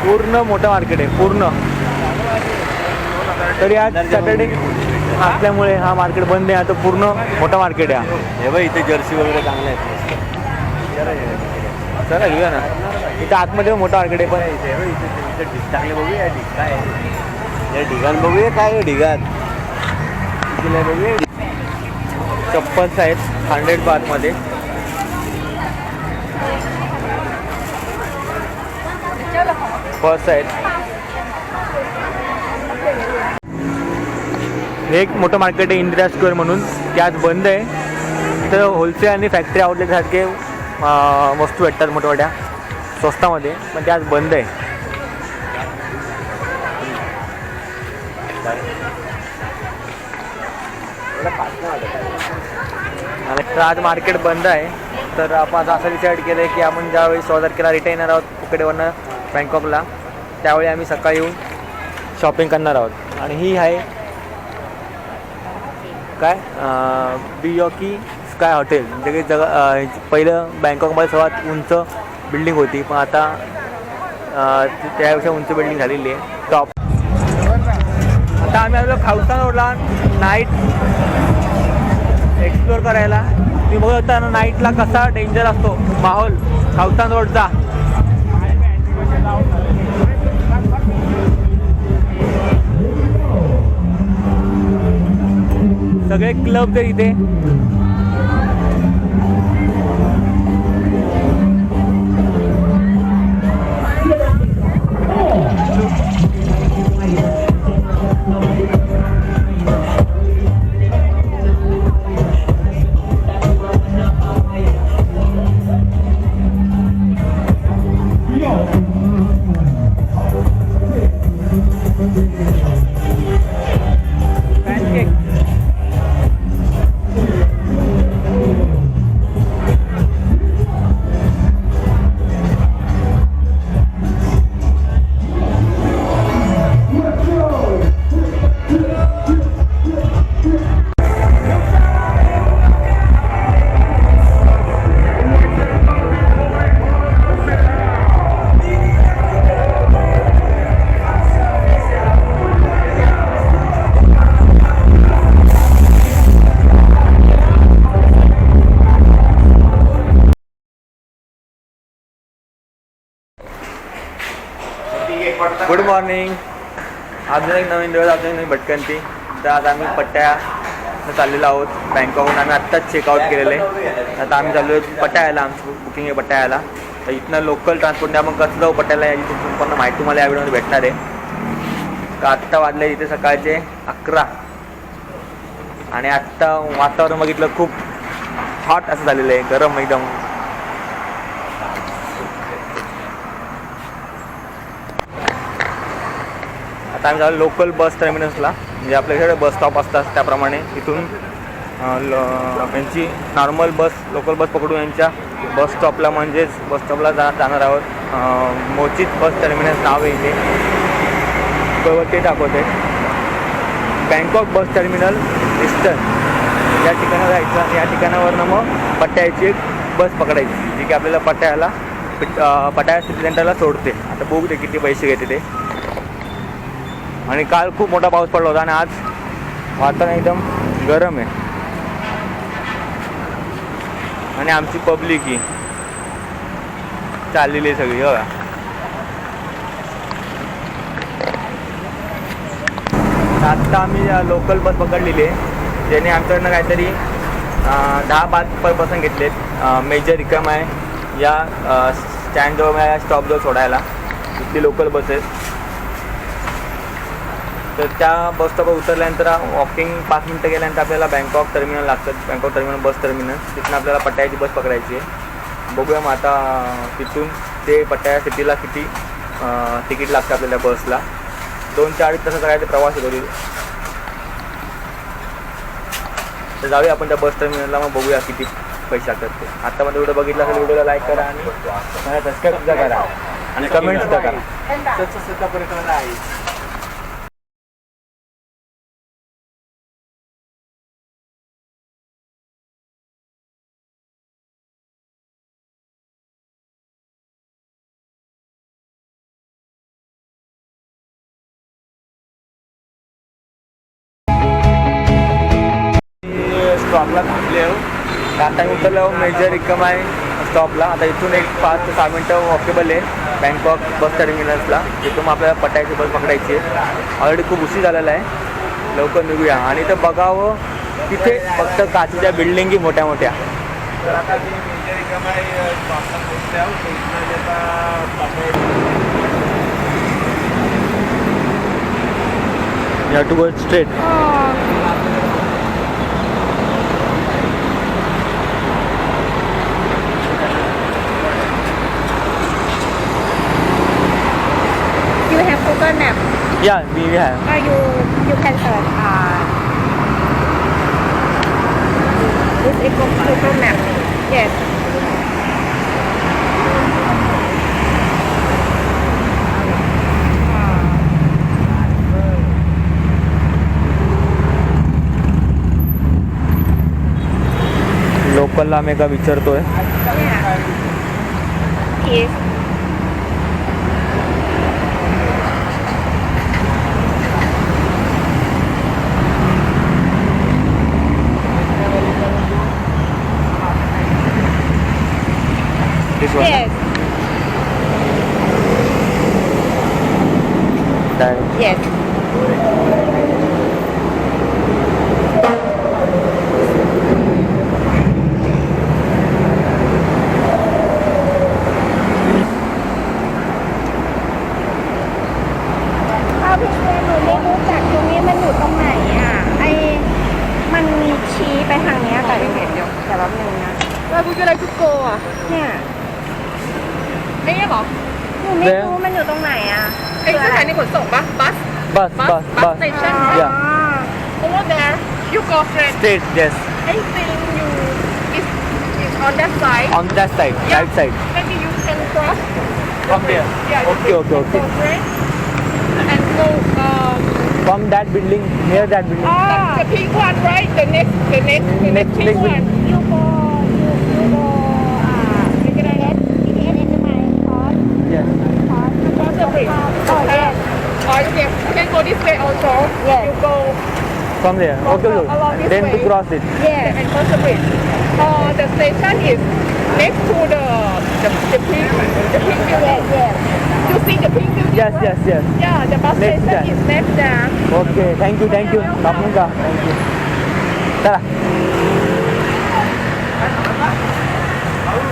पूर्ण मोठं मार्केट आहे पूर्ण. तरी आज सॅटर्डे असल्यामुळे हा मार्केट बंद आहे. आता पूर्ण मोठं मार्केट आहे. हे बघ इथे जर्सी वगैरे चांगले आहेत. चला घेऊया ना. इथं आतमध्ये मोठं मार्केट आहे पण इथे चांगले बघूया काय या ढिगाण बघूया काय ढिगाण बघूया. चप्पल्स आहेत 100 बातमध्ये. पर्स आहेत. हे एक मोठं मार्केट आहे इंदिरा स्क्वेअर म्हणून. ते आज बंद आहे. तर होलसेल आणि फॅक्टरी आउटलेटसारखे वस्तू भेटतात मोठमोठ्या स्वस्तामध्ये, पण ते आज बंद आहे. तर आज मार्केट बंद आहे. तर आपण असं डिसाईड केलं आहे की आपण ज्यावेळी 16 तारखेला रिटर्न येणार आहोत तिकडेवरनं बँकॉकला, त्यावेळी आम्ही सकाळी येऊन शॉपिंग करणार आहोत. आणि ही आहे काय बियोकी स्काय हॉटेल, म्हणजे की पहिलं बँकॉकमध्ये सर्वात उंच बिल्डिंग होती, पण आता त्यापेक्षा उंच बिल्डिंग झालेली आहे टॉप. आता आम्ही आलो खावसान रोडला नाईट एक्सप्लोअर करायला. तुम्ही बघू शकता ना नाईटला कसा डेंजर असतो माहोल खावसान रोडचा. सगळे क्लब आहेत इथे. Good morning. अजून एक नवीन दिवस, अजून एक नवीन भटकंती. तर आता आम्ही पट्ट्याला चाललेलो आहोत बँकॉकहून. आम्ही आत्ताच चेकआउट केलेलं आहे. आता आम्ही चाललो आहे पट्ट्याला. आमची बुकिंग आहे पट्ट्याला. तर इथनं लोकल ट्रान्सपोर्टने आपण कसं जाऊ पट्ट्याला याची संपूर्ण माहिती तुम्हाला या व्हिडिओमध्ये भेटणार आहे. तर आत्ता वाजले इथे सकाळचे 11 आणि आत्ता वातावरण बघितलं खूप हॉट असं झालेलं आहे, गरम एकदम. आता आम्ही झालो लोकल बस टर्मिनसला, म्हणजे आपल्याकडे बस स्टॉप असतात त्याप्रमाणे इथून यांची नॉर्मल बस लोकल बस पकडून यांच्या बस स्टॉपला म्हणजेच बस स्टॉपला जाणार आहोत. मोचित बस टर्मिनस नाव आहे इथे, बरोबर ते दाखवते. बँकॉक बस टर्मिनल ईस्टर्न या ठिकाणावर जायचं आणि या ठिकाणावरनं मग पट्ट्याची एक बस पकडायची जी की आपल्याला पट्याया सिटी सेंटरला सोडते. आता बघू दे किती पैसे घेते ते. आणि काल खूप मोठा पाऊस पडला होता आणि आज वातावरण एकदम गरम आहे. आणि आमची पब्लिक ही चाललेली आहे सगळी बघा. आत्ता आम्ही लोकल बस पकडलेली आहे, ज्याने आमच्याकडनं काहीतरी 10-12 पर पर्सन घेतलेत. मेजर रिकम आहे या स्टँडजवळ या स्टॉपजवळ सोडायला. इथली लोकल बस आहेत. तर त्या बस स्टॉपवर उतरल्यानंतर वॉकिंग 5 मिनटं गेल्यानंतर आपल्याला बँकॉक टर्मिनल लागतं. बँकॉक टर्मिनल बस टर्मिनल तिथून आपल्याला पट्ट्याची बस पकडायची आहे. बघूया मग आता तिथून ते पट्ट्याया सिटीला किती तिकीट लागतं आपल्याला बसला. 2 ते 2.5 तासाचा काय ते प्रवास करू. तर जाऊया आपण त्या बस टर्मिनलला, मग बघूया किती पैसे लागतात ते. आत्तामध्ये व्हिडिओ बघितला असेल व्हिडिओला लाईक करा आणि मला सबस्क्राईब सुद्धा करा आणि कमेंट सुद्धा करा. त्याचा सुद्धा प्रकार आहे. स्टॉपला थांबले हो. तर आता मी उतरलो मेजर इकमाई स्टॉपला. आता इथून एक 5 ते 6 मिनटं वॉकेबल आहे बँकॉक बस टर्मिनल्सला. तिथून मग आपल्याला पटायची बस पकडायची आहे. ऑलरेडी खूप उशीर झालेला आहे, लवकर निघूया. आणि इथं बघावं तिथे फक्त काचेच्या बिल्डिंगी मोठ्या मोठ्या. तर आता मी मेजर इकमाई स्टॉपला पोहोचले आहोत. तर इथनं जे आता पटायचं You have to go straight. You have Google Map. Yeah, we have. You can search. This is Google Map. Yes. लोकलला आम्ही का विचारतोय. Yeah. Yes. This one. Yes. Direct. Yes.เอาพี่ช่วยหนูไม่รู้จักตรงนี้มันอยู่ตรงไหนอ่ะมันชี้ไปทางเนี้ยแต่ไม่เห็นเดี๋ยวแต่แป๊บนึงนะ Where would you like to go อ่ะ เนี่ย นี่เหรอ หนูไม่รู้มันอยู่ตรงไหนอ่ะ ไอ้สถานีขนส่งปะบัส Bus, bus, bus. station Yeah. over there you go straight Straight, yes. I think you is on that side On that side, Yeah. right side. maybe you can cross From there. yeah Okay, okay, go okay. straight and go From that building, near that building. the pink one right the next Next pink big one you go BTS into my cross Yes. cross the bridge oh yes or yes you can go this way also Yes. you go From there. Okay, Along okay. this Then to way. cross it. yes and cross the bridge the station is next to the pink building yes you see the pink building Yes, right? yes, yes. Yeah, the bus Next station time. is next there. Okay, thank you, thank you. Kapun ka. Thank you. चला.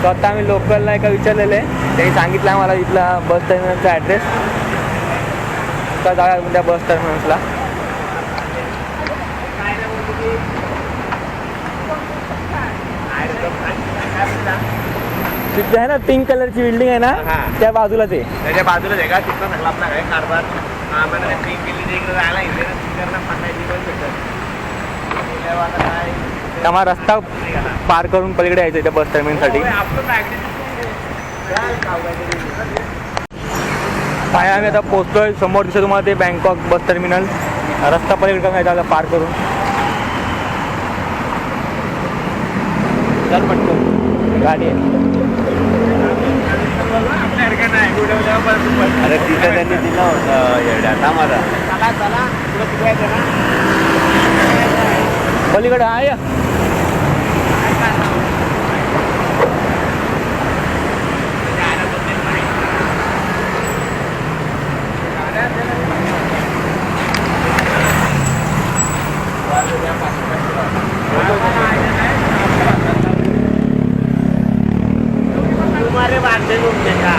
तर आता आम्ही लोकलला एका विचारलेलं आहे. त्यांनी सांगितलं आहे मला इथला बस टर्मिनलचा ॲड्रेस. तर जाऊया त्या बस टर्मिनल्सला. तिथे आहे ना पिंक कलरची बिल्डिंग आहे ना, हा. त्या बाजूलाच आहे. त्याच्या बाजूलाच आहे का तिथं सगळं आपला काय कारभार आम्हाला पिंक केली इकडे राहायला इथे तिकडनं फटायची पण भेटत तेव्हा आता काय आम्हाला रस्ता पार करून पलीकडे यायचं त्या बस टर्मिनलसाठी. आपलं काय आम्ही आता पोहोचतोय. समोर दिसतं तुम्हाला ते बँकॉक बस टर्मिनल. रस्ता पलीकडे काय झाला पार करून. चल पटकन गाडी आहे. अरे तिथं त्यांनी दिलं होतं येड्यात आम्हाला पलीकडे आहे. तुम्हारे बांधे लोग देखा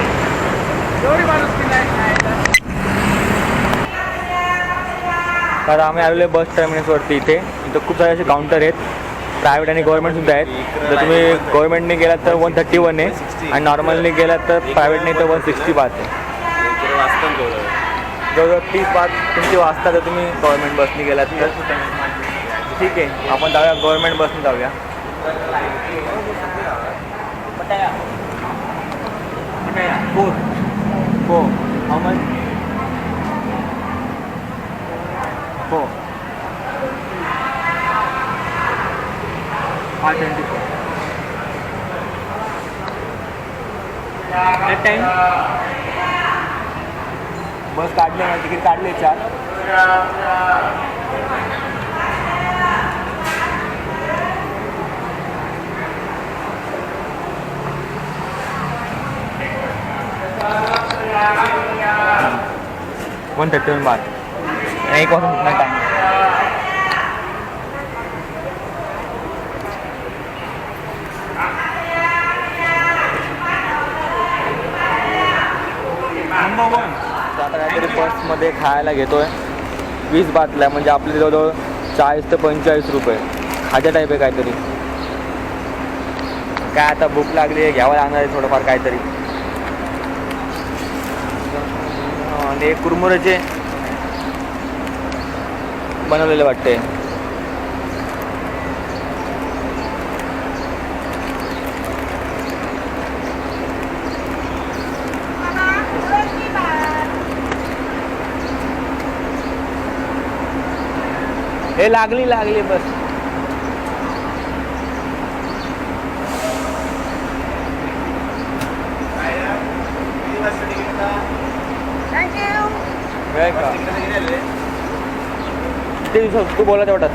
तर आम्ही आलेलो आहे बस टर्मिनसवरती. इथं खूप सारे असे काउंटर आहेत, प्रायव्हेट आणि गव्हर्नमेंटसुद्धा आहेत. जर तुम्ही गव्हर्नमेंटने गेलात तर 131 आहे आणि नॉर्मलने गेलात तर प्रायव्हेटने तर 160 बात आहे. जवळजवळ 30 बात तुमची वाजता जर तुम्ही गव्हर्नमेंट बसने गेलात तर. ठीक आहे, आपण जाऊया गव्हर्नमेंट बसने जाऊया. हो हाऊ मच? हो 524. That time बस काढले ना, तिकीट काढले 4. 131 बात. एक वाजता सुटणार टाइम. आता काहीतरी बसमध्ये खायला घेतोय 20 बातल्या, म्हणजे आपले जवळजवळ 40 ते 45 रुपये. खाजा टाईप आहे काहीतरी. काय आता भूक लागली आहे, घ्यावं लागणार आहे थोडंफार काहीतरी. आणि कुरमुऱ्याचे बनवलेले वाटते. हे लागली बस. ते तू बोलत वाटत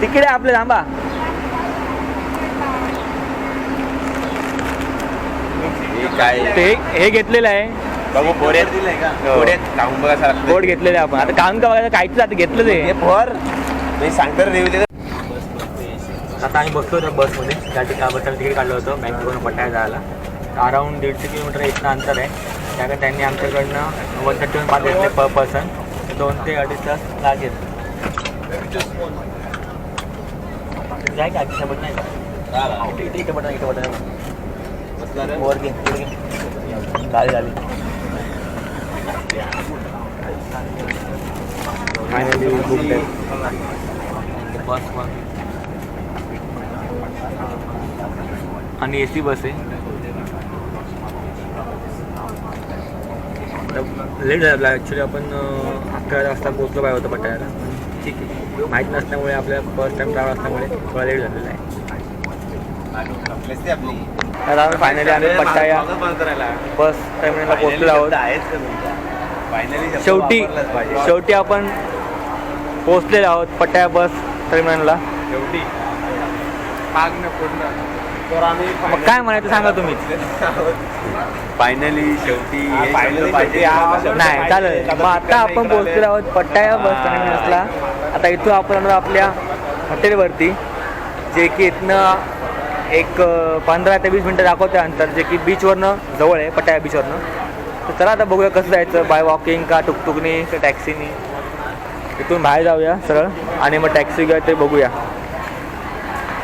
तिकडे आपले थांबा. हे घेतलेलं आहे बघू बोऱ्यात दिलंय का? बोऱ्यात खाऊन बघा सर. गोड घेतलेलं आहे आपण. आता खाऊन का बघायचं, काहीच आता घेतलं ते फोर मी सांगतो रिव्ह्यू देतो. आता आम्ही बसलो होतो बसमध्ये. त्या बसला तिकीट काढलं होतं बँकेवरून पट्ट्याला जायला. अराऊंड 150 किलोमीटर इथनं अंतर आहे. त्याकडे त्यांनी आमच्याकडनं 131 बात घेतले पर पर्सन. 2 ते 2.5 तास लागेल. जाय का आधी बटन नाही का? इथे बटन वर घे. झाली फायनली बस आणि AC बस आहे. लेट झाला ॲक्च्युली. आपण 11 वाजता पोहोचलो पाहिजे होतं पट्ट्याला. ठीक आहे, माहीत नसल्यामुळे आपल्या फर्स्ट टाइम ट्रॅव्हल असल्यामुळे थोडा लेट झालेला आहे. आता आम्ही फायनली पट्टाया बस टर्मिनलला पोहोचलो आहोत. शेवटी आपण पोहोचलेलो आहोत पट्टाया बस टर्मिनलला. शेवटी मग काय म्हणायचं सांगा तुम्ही. फायनली शेवटी नाही चालेल. मग आता आपण पोहोचलेलो आहोत पट्टाया बस टर्मिनसला. आता इथून आपण आपल्या हॉटेलवरती, जे की इथनं एक 15 ते 20 मिनटं दाखवते अंतर, जे की बीचवरनं जवळ आहे, पट्टाया बीचवरनं. तर चला आता बघूया कसं जायचं, बाय वॉकिंग का टुकटुकनी का टॅक्सीनी. इथून बाहेर जाऊया सरळ आणि मग टॅक्सी घेऊया ते बघूया.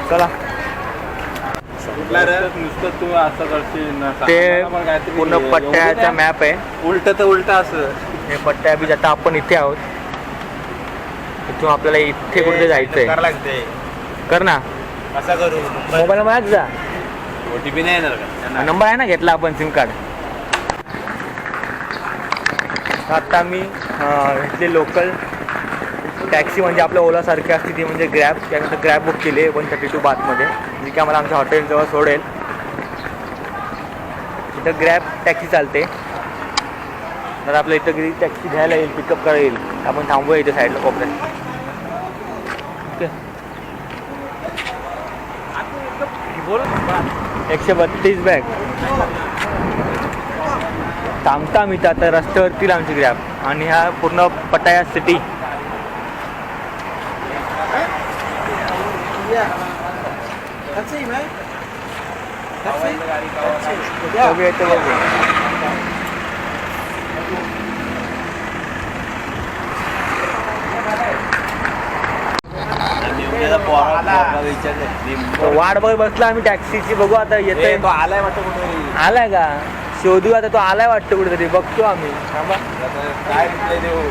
चला. नुसतं तू असं करशील ते पूर्ण पट्ट्याचा मॅप आहे. उलट असं हे पट्ट्या बीच. आता आपण इथे आहोत. इथून आपल्याला इथे कुठे जायचंय. कर ना. असं करू मोबाईल मॅच जा. OTP नाही येणार का? नंबर आहे ना घेतला आपण सिम कार्ड. आता मी इथले लोकल टॅक्सी म्हणजे आपल्या ओलासारखी असते ती म्हणजे ग्रॅब. त्यानंतर ग्रॅब बुक केली 132 बातमध्ये, जी की आम्हाला आमच्या हॉटेलजवळ सोडेल. इथं ग्रॅब टॅक्सी चालते. तर आपल्या इथं घरी टॅक्सी घ्यायला येईल, पिकअप करायला येईल. आपण थांबूया इथे साईडला कोपऱ्यात. ओके. 132 बॅग थांबता मी आता रस्त्यावरती आमची ग्रॅब. आणि ह्या पूर्ण पट्टाया सिटी. बघूया इथे बघू. वाट बघत बसला आम्ही टॅक्सीची. बघू आता येतोय. तो आलाय वाटतं कुठे. आलाय का शोधू. आता तो आलाय वाटतं कुठेतरी. बघतो आम्ही. काय देऊ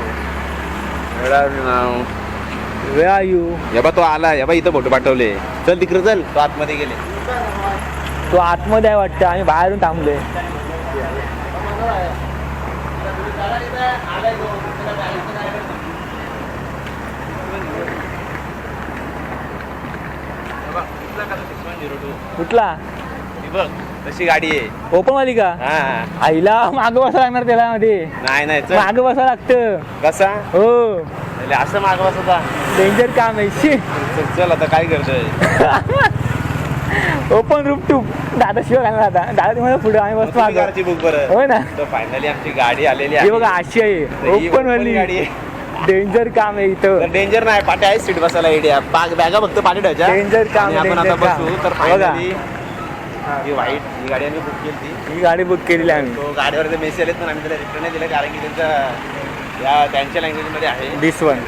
वे आर यू. या बा तो आला. या बा इथं फोटो पाठवले. चल तिकडे चल. तो आतमध्ये गेले. तो आतमध्ये आहे वाटतं. आम्ही बाहेरून थांबलोय. कुठला बघ तशी गाडी आहे. ओपन वाली का. हा आईला मागं बसावं लागणार त्याला मध्ये. नाही मागं बसावं लागतं. कसा हो असं मागवास होता. डेंजर काम आहे. शी चल आता काय करतोय. ओपन रूप टू दादा शिवाय घालणार दादा तुम्हाला पुढे आम्ही बसतो तुम्ही मागं. कारची बुक बरं. हो ना तर फायनली आमची गाडी आलेली हे आहे. बघा अशी तर आहे ही ओपन open वाली गाडी आहे. डेंजर काम आहे इथं तर डेंजर नाही, पाठी आहे सीट बसायला एडिया बॅगा फक्त पाठी ठेवायच्या. Danger काम, आणि आपण आता danger काम. बसू. तर बघा. फायनली ही व्हाईट ही गाडी आम्ही बुक केली ती. ही गाडी बुक केलेली आहे आम्ही तो गाडीवर मेसेज आलेत पण आम्ही त्याला रिटर्न नाही दिलं कारण की त्यांच्या त्यांच्या लँग्वेजमध्ये आहे. दिस वन